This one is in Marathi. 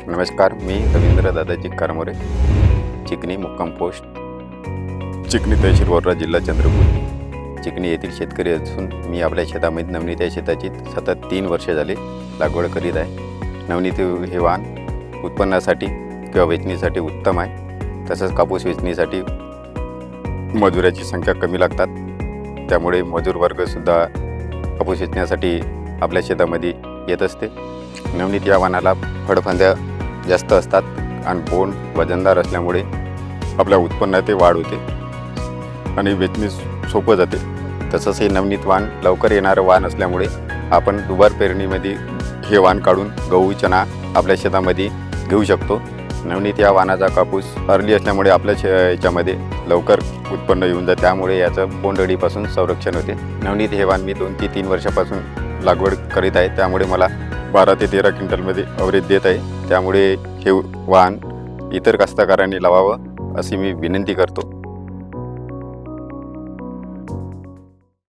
नमस्कार, मी रवींद्र दादाजी करमोरे, चिकणी मुक्काम पोस्ट, चिकणी तहसील वरोरा, जिल्हा चंद्रपूर. चिकणी येथील शेतकरी असून मी आपल्या शेतामध्ये नवनीत या शेताची सतत 3 वर्षे झाली लागवड करीत आहे. नवनीत हे वाण उत्पन्नासाठी किंवा वेचणीसाठी उत्तम आहे. तसंच कापूस वेचणीसाठी मजुराची संख्या कमी लागतात, त्यामुळे मजूर वर्गसुद्धा कापूस वेचण्यासाठी आपल्या शेतामध्ये येत असते. नवनीत या वाणाला फळफांद्या जास्त असतात आणि बोंड वजनदार असल्यामुळे आपल्या उत्पन्नात वाढ होते आणि वेचणी सोपं जाते. तसंच हे नवनीत वाण लवकर येणारं वाण असल्यामुळे आपण दुबार पेरणीमध्ये हे वाण काढून गहू चणा आपल्या शेतामध्ये घेऊ शकतो. नवनीत या वाणाचा कापूस अर्ली असल्यामुळे आपल्या याच्यामध्ये लवकर उत्पन्न येऊन जाते, त्यामुळे याचं बोंडअळीपासून संरक्षण होते. नवनीत हे वाण मी 2 ते 3 वर्षापासून लागवड करीत आहे, त्यामुळे मला 12 ते 13 क्विंटलमध्ये ॲव्हरेज देत आहे. त्यामुळे हे वाण इतर कास्तकारांनी लावावं अशी मी विनंती करतो.